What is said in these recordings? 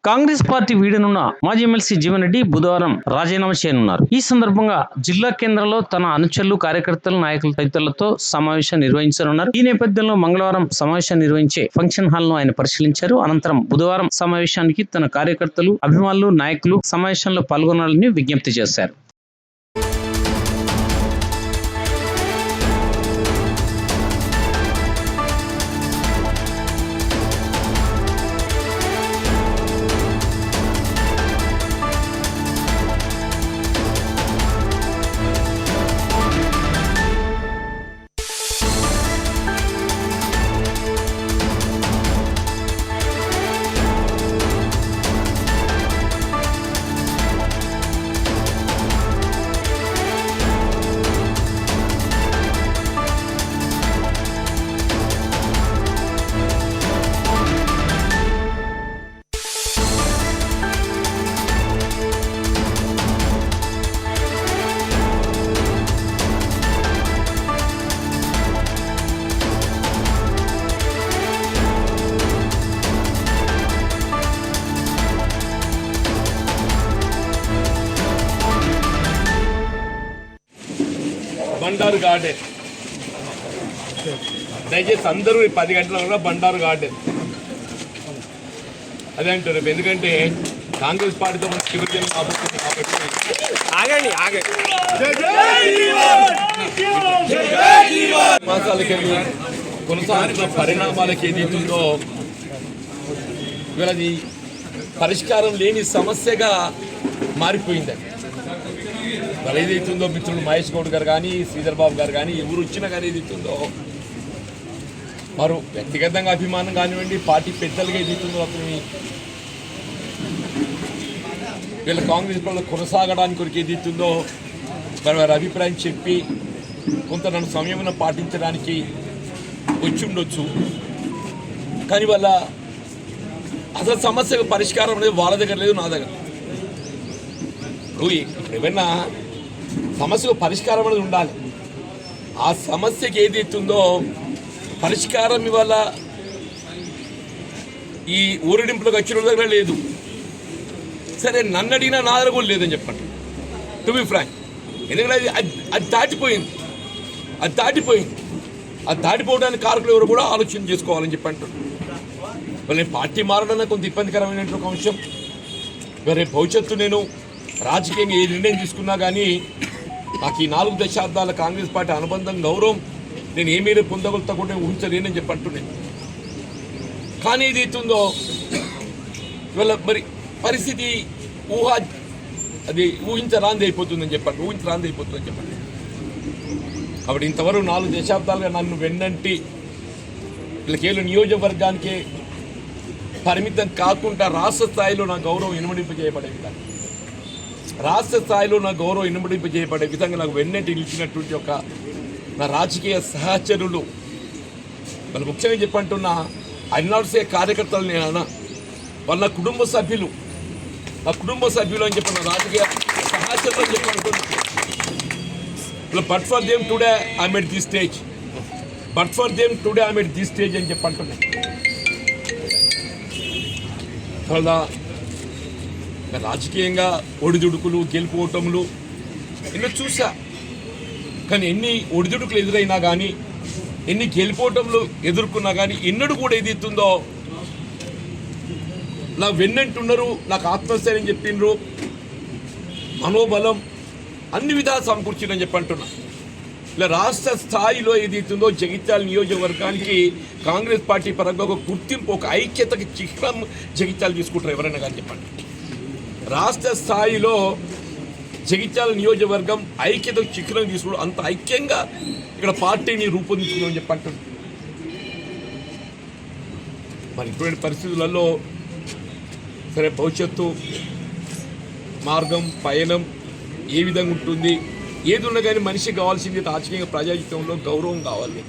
Congress party వీడనున్న మాజీ MLC Jeevan Reddy బుధవారం రాజీనామా చేయనున్నారు. ఈ సందర్భంగా జిల్లా కేంద్రంలో తన అనుచరులు, కార్యకర్తలు, నాయకులు తదితరులతో సమావేశం నిర్వహించనున్నారు. ఈ నేపథ్యంలో మంగళవారం సమావేశం నిర్వహించే ఫంక్షన్ హాల్ ను ఆయన పరిశీలించారు. అనంతరం బుధవారం సమావేశానికి తన కార్యకర్తలు, అభిమానులు, నాయకులు సమావేశంలో పాల్గొనాలని విజ్ఞప్తి చేశారు. బండారు గార్డెన్ దయచేసి అందరూ 10 గంటల కూడా బండారు గార్డెన్ అదే అంటారు. ఎందుకంటే కాంగ్రెస్ పార్టీతో మన శివజన్ కాబోతుంది కాబట్టి మాసాలకెళ్ళి కొనసాగుతున్న పరిణామాలకి ఏదైతుందో ఇవాళ అది పరిష్కారం లేని సమస్యగా మారిపోయిందని మరి ఏదైతుందో మిత్రులు మహేష్ గౌడ్ గారు కానీ, శ్రీధర్ బాబు గారు కానీ, ఎవరు వచ్చినా కానీ ఏదైతుందో వారు వ్యక్తిగతంగా అభిమానం కానివ్వండి, పార్టీ పెద్దలుగా ఏదైతుందో అతని వీళ్ళ కాంగ్రెస్ పార్టీలో కొనసాగడానికి కొరకు ఏదైతుందో మరి వారి అభిప్రాయం చెప్పి కొంత నన్ను సంయమనం పాటించడానికి వచ్చి ఉండొచ్చు. కానీ వాళ్ళ అసలు సమస్యకు పరిష్కారం అనేది వాళ్ళ దగ్గర లేదు, నా దగ్గర. ఇప్పుడు ఏమైనా సమస్యకు పరిష్కారం అనేది ఉండాలి. ఆ సమస్యకి ఏదైతుందో పరిష్కారం ఇవాళ ఈ ఊరడింపులకు వచ్చిన దగ్గర లేదు. సరే నన్ను అడిగినా నా దగ్గర కూడా లేదని చెప్పండి, టు బి ఫ్రాంక్. ఎందుకంటే అది దాటిపోయింది. అది దాటిపోవడానికి కారకులు ఎవరు కూడా ఆలోచన చేసుకోవాలని చెప్పి అంటారు. నేను పార్టీ మారడం కొంత ఇబ్బందికరమైనటువంటి ఒక అంశం. రేపు భవిష్యత్తు నేను రాజకీయంగా ఏ నిర్ణయం తీసుకున్నా కానీ నాకు ఈ 4 దశాబ్దాల కాంగ్రెస్ పార్టీ అనుబంధం, గౌరవం నేను ఏమీ పొందగలుగుతా ఊహించలేనని చెప్పి అంటున్నాను. కానీ ఇది అవుతుందో ఇవాళ మరి పరిస్థితి అది ఊహించరాంది అయిపోతుందని చెప్పండి. కాబట్టి ఇంతవరకు 4 దశాబ్దాలుగా నన్ను వెన్నంటి వీళ్ళకేళ్ళు నియోజకవర్గానికి పరిమితం కాకుండా రాష్ట్ర స్థాయిలో నా గౌరవం ఇనుమడింపజేయబడే విధంగా నాకు వెన్నటి నిలిచినటువంటి ఒక నా రాజకీయ సహచరులు, వాళ్ళు ముఖ్యంగా చెప్పంటున్నా అన్నాల్సే కార్యకర్తలు నేను అన్నా, వాళ్ళ నా కుటుంబ సభ్యులు అని చెప్పిన రాజకీయ సహచరులు అని చెప్పంటున్నా. But for them today I'm at this stage అని చెప్పంటున్నా. వాళ్ళ రాజకీయంగా ఒడిదుడుకులు, గెలుపోవటములు ఎన్నో చూసా. కానీ ఎన్ని ఒడిదుడుకులు ఎదురైనా కానీ, ఎన్ని గెలుపోవటములు ఎదుర్కొన్నా కానీ ఎన్నడూ కూడా ఏదైతుందో నా వెన్నంటున్నారు, నాకు ఆత్మస్థైర్యం చెప్పిండ్రు, మనోబలం అన్ని విధాలు సమకూర్చిందని చెప్పి అంటున్నా. ఇలా రాష్ట్ర స్థాయిలో ఏదైతుందో జగిత్యాల నియోజకవర్గానికి కాంగ్రెస్ పార్టీ పరంగా ఒక గుర్తింపు, ఒక ఐక్యతకి చిహ్నం జగిత్యాలు తీసుకుంటారు ఎవరైనా కానీ చెప్పండి. రాష్ట్ర స్థాయిలో జగిత్యాల నియోజకవర్గం ఐక్యతకు చిహ్నం తీసుకోవడం, అంత ఐక్యంగా ఇక్కడ పార్టీని రూపొందించుకోమని చెప్పి అంటున్నారు. మరి ఇటువంటి పరిస్థితులలో సరే భవిష్యత్తు మార్గం, పయనం ఏ విధంగా ఉంటుంది, ఏది ఉన్నా కానీ మనిషికి కావాల్సింది రాజకీయ ప్రజాజీవితంలో గౌరవం కావాలి.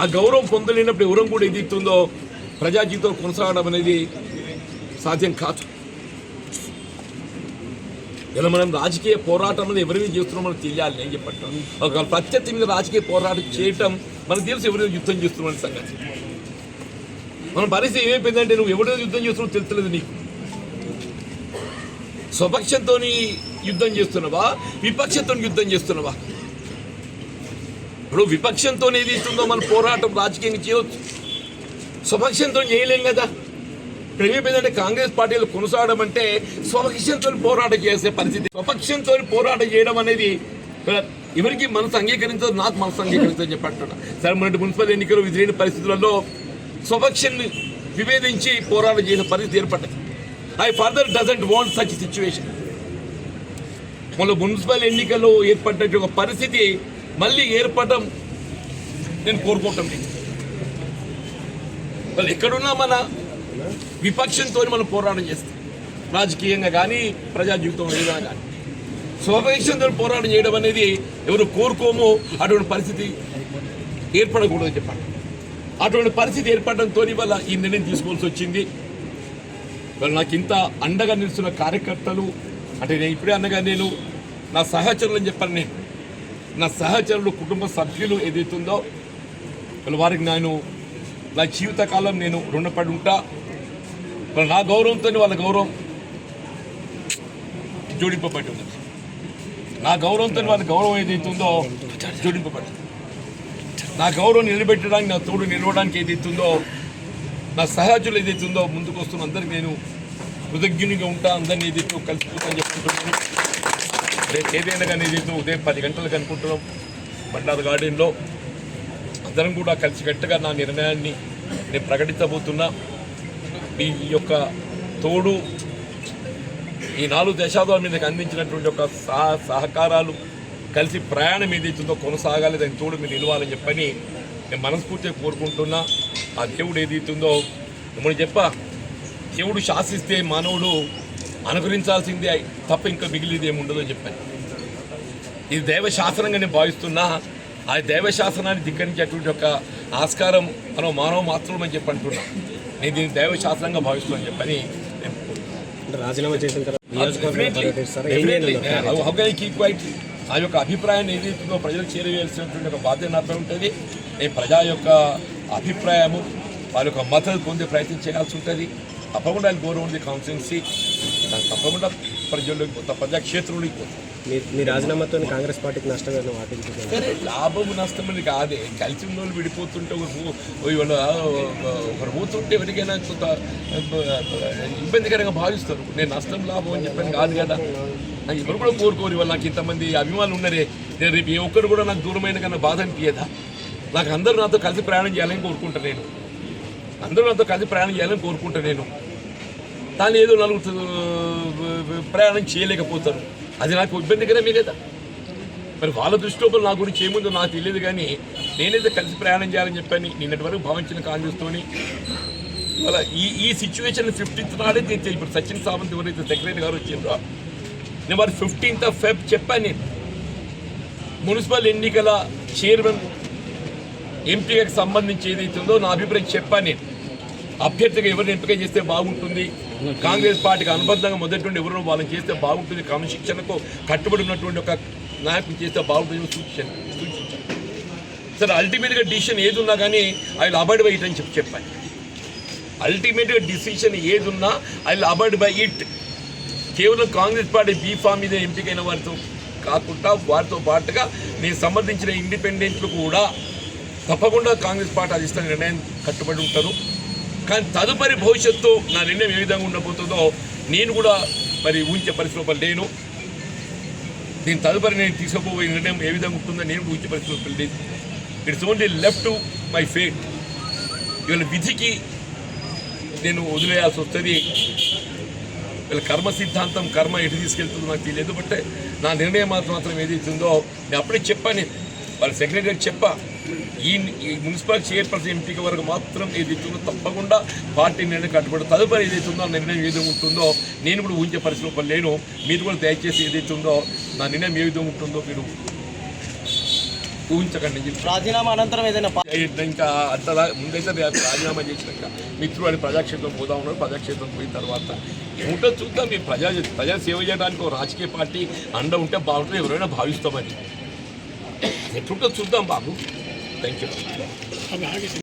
ఆ గౌరవం పొందలేనప్పుడు ఎవరం కూడా ఏదైతుందో ప్రజాజీవితం కొనసాగడం అనేది సాధ్యం కాదు. ఇలా మనం రాజకీయ పోరాటం అనేది ఎవరి చేస్తున్నాం మనకు తెలియాలి. నేను చెప్పట్టు ఒక ప్రత్యర్థి మీద రాజకీయ పోరాటం చేయటం మనకు తెలుసు, ఎవరైనా యుద్ధం చేస్తున్నామనే సంగతి. మన పరిస్థితి ఏమైపోయిందంటే నువ్వు ఎవడో యుద్ధం చేస్తున్నావు తెలుస్తలేదు నీకు. స్వపక్షంతో యుద్ధం చేస్తున్నావా, విపక్షంతో యుద్ధం చేస్తున్నావా? ఇప్పుడు విపక్షంతో ఏది ఇస్తుందో మన పోరాటం రాజకీయంగా చేయవచ్చు, స్వపక్షంతో చేయలేం కదా. ఇప్పుడు ఏమైపోయిందంటే కాంగ్రెస్ పార్టీలు కొనసాగడం అంటే స్వపక్షంతో పోరాటం చేసే పరిస్థితి. స్వపక్షంతో పోరాటం చేయడం అనేది ఎవరికి మనసు అంగీకరించదు, నాకు మనసు అంగీకరించదని చెప్పి అంటున్నా. సరే, మన మున్సిపల్ ఎన్నికలు విధిలేని పరిస్థితులలో స్వపక్షాన్ని విభేదించి పోరాటం చేసిన పరిస్థితి ఏర్పడ్డది. I further doesn't want such situation. మన మున్సిపల్ ఎన్నికల్లో ఏర్పడ్డ ఒక పరిస్థితి మళ్ళీ ఏర్పడడం నేను కోరుకోవటం లేదు. వాళ్ళు ఎక్కడున్నా మన విపక్షంతో మనం పోరాటం చేస్తాం, రాజకీయంగా కానీ ప్రజా జీవితంలో ఏదైనా కానీ. స్వపక్షంతో పోరాటం చేయడం అనేది ఎవరు కోరుకోమో అటువంటి పరిస్థితి ఏర్పడకూడదని చెప్పండి. అటువంటి పరిస్థితి ఏర్పడడంతో వల్ల ఈ నిర్ణయం తీసుకోవాల్సి వచ్చింది. వాళ్ళు నాకు ఇంత అండగా నిలుస్తున్న కార్యకర్తలు అంటే నేను ఇప్పుడే అనగా నేను నా సహచరులు అని చెప్పాను. నేను నా సహచరులు కుటుంబ సభ్యులు ఏదైతుందో వారికి నేను నా జీవితకాలం నేను రుణపడి ఉంటా. వాళ్ళు నా గౌరవంతో వాళ్ళ గౌరవం జోడింపబడి ఉన్నది. నా గౌరవంతో వాళ్ళ గౌరవం ఏదైతుందో జోడింపబడి, నా గౌరవం నిలబెట్టడానికి నా తోడు నిలవడానికి ఏదైతుందో నా సహచరులు ఏదైతుందో ముందుకు వస్తున్న అందరికి నేను కృతజ్ఞునిగా ఉంటా. అందరినీ ఏదైతే కలిసిపోతాను చెప్పుకుంటున్నాను. రేపు ఏదైనా కానీ ఏదైతే ఉదయం 10 గంటలకు అనుకుంటున్నాం బండారు గార్డెన్లో అందరం కూడా కలిసికట్టుగా నా నిర్ణయాన్ని నేను ప్రకటించబోతున్నా. ఈ యొక్క తోడు ఈ 4 దశాబ్దాల మీదకి అందించినటువంటి ఒక సహకారాలు కలిసి ప్రయాణం ఏదైతుందో కొనసాగాలి, దాని తోడు మీరు నిలవాలని చెప్పని నేను మనస్ఫూర్తిగా కోరుకుంటున్నా. ఆ దేవుడు ఏదైతుందో మనం దేవుడు శాసిస్తే మానవుడు అనుకరించాల్సిందే తప్ప ఇంకా మిగిలిది ఏమి ఉండదు అని చెప్పాను. ఇది దైవశాస్త్రంగా నేను భావిస్తున్నా. ఆ దైవశాస్త్రాన్ని ధిక్కరించేటువంటి ఒక ఆస్కారం మనం మానవ మాత్రం అని చెప్పి అంటున్నా. నేను దీన్ని దైవశాస్త్రంగా భావిస్తున్నాను చెప్పని రాజీనామా చేసిన తర్వాత ఆ యొక్క అభిప్రాయాన్ని ఏదైతుందో ప్రజలకు చేరవేయాల్సినటువంటి ఒక బాధ్యత నాపై ఉంటుంది. నేను ప్రజా యొక్క అభిప్రాయము వాళ్ళ యొక్క మద్దతు పొందే ప్రయత్నం చేయాల్సి ఉంటుంది. తప్పకుండా ఆయన గౌరవం ఉంది కాన్స్టిట్యున్సీ, తప్పకుండా ప్రజల్లోకి పోతా, ప్రజాక్షేత్రంలోకి పోతాం. మీ రాజీనామాతో కాంగ్రెస్ పార్టీకి నష్టం వాటించింది. సరే, లాభము నష్టం అని కాదే, కలిసి ఉన్న వాళ్ళు విడిపోతుంటే ఒకరు పోతుంటే ఎవరికైనా కొంత ఇబ్బందికరంగా భావిస్తారు. నేను నష్టం లాభం అని చెప్పాను కాదు కదా. నాకు ఎవరు కూడా కోరుకోరు. వాళ్ళు నాకు ఇంతమంది అభిమానులు ఉన్నారే, నేను రేపు ఏ ఒక్కరు కూడా నాకు దూరమైన కన్నా బాధ అనిపించదా? నాకు అందరూ నాతో కలిసి ప్రయాణం చేయాలని కోరుకుంటా. నేను అందరూ నాతో కలిసి ప్రయాణం చేయాలని కోరుకుంటా. నేను కానీ ఏదో నలుగురు ప్రయాణం చేయలేకపోతారు, అది నాకు ఇబ్బందికరమే కదా. మరి వాళ్ళ దృష్టిలో నా గురించి ఏముందో నాకు తెలియదు, కానీ నేనైతే కలిసి ప్రయాణం చేయాలని చెప్పని నిన్నటి వరకు భావించిన కాంగ్రెస్తోని ఇవాళ ఈ సిచ్యువేషన్ 15th నాడే నేను ఇప్పుడు సచిన్ సావంత్ ఎవరైతే సెక్రటరీ గారు వచ్చిండ్రో నేను మరి 15th Feb చెప్పాను. నేను మున్సిపల్ ఎన్నికల చైర్మన్ ఎంపీకి సంబంధించి ఏదైతుందో నా అభిప్రాయం చెప్పాను. నేను అభ్యర్థిగా ఎవరిని ఎంపిక చేస్తే బాగుంటుంది, కాంగ్రెస్ పార్టీకి అనుబంధంగా మొదటి నుండి ఎవరినో వాళ్ళని చేస్తే బాగుంటుంది, క్రమశిక్షణకు కట్టుబడి ఉన్నటువంటి ఒక నాయకులు చేస్తే బాగుంటుంది సూచించాను. సరే, అల్టిమేట్గా డిసిషన్ ఏది ఉన్నా కానీ I will avoid by it అని చెప్పాను. అల్టిమేట్గా డిసిషన్ ఏది ఉన్నా I will avoid by it. కేవలం కాంగ్రెస్ పార్టీ బీఫామ్ మీద ఎంపికైన వారితో కాకుండా వారితో పాటుగా నేను సంబంధించిన ఇండిపెండెంట్లు కూడా తప్పకుండా కాంగ్రెస్ పార్టీ అధిష్టాన నిర్ణయం కట్టుబడి ఉంటారు. కానీ తదుపరి భవిష్యత్తు నా నిర్ణయం ఏ విధంగా ఉండబోతుందో నేను కూడా మరి ఊహించే పరిస్థితుల్లో లేను. దీని తదుపరి నేను తీసుకోబోయే నిర్ణయం ఏ విధంగా ఉంటుందో నేను ఊహించే పరిస్థితుల్లో లేదు. It's only left to my fate. ఇవాళ విధికి నేను వదిలేయాల్సి వస్తుంది. వీళ్ళ కర్మ సిద్ధాంతం కర్మ ఎటు తీసుకెళ్తుందో నాకు తెలియదు. బట్ నా నిర్ణయం మాత్రం ఏదైతుందో నేను అప్పుడే చెప్పాను. వాళ్ళ సెక్రటరీ గారికి చెప్పా, ఈ మున్సిపల్ చైర్పర్సన్ ఎంపీకి వరకు మాత్రం ఏదైతుందో తప్పకుండా పార్టీ నిర్ణయం కట్టుబడి తదుపరి ఏదైతుందో ఆ నిర్ణయం ఏ విధంగా ఉంటుందో నేను కూడా ఊహించే పరిస్థితుల్లో లేను. మీరు కూడా దయచేసి ఏదైతుందో నా నిర్ణయం ఏ విధంగా ఉంటుందో మీరు ఊహించకండి. రాజీనామా అనంతరం ఏదైనా ఇంకా అంతలా ముందైతే రాజీనామా చేసినాక మిత్రుడు అని ప్రజాక్షేత్రం పోదా ఉన్నారు. ప్రజాక్షేత్రం పోయిన తర్వాత ఏముంటో చూద్దాం. మీ ప్రజా సేవ చేయడానికి ఒక రాజకీయ పార్టీ అండ ఉంటే బాగుంటుంది ఎవరైనా భావిస్తామని. ఎట్లుంటో చూద్దాం బాబు. Thank you.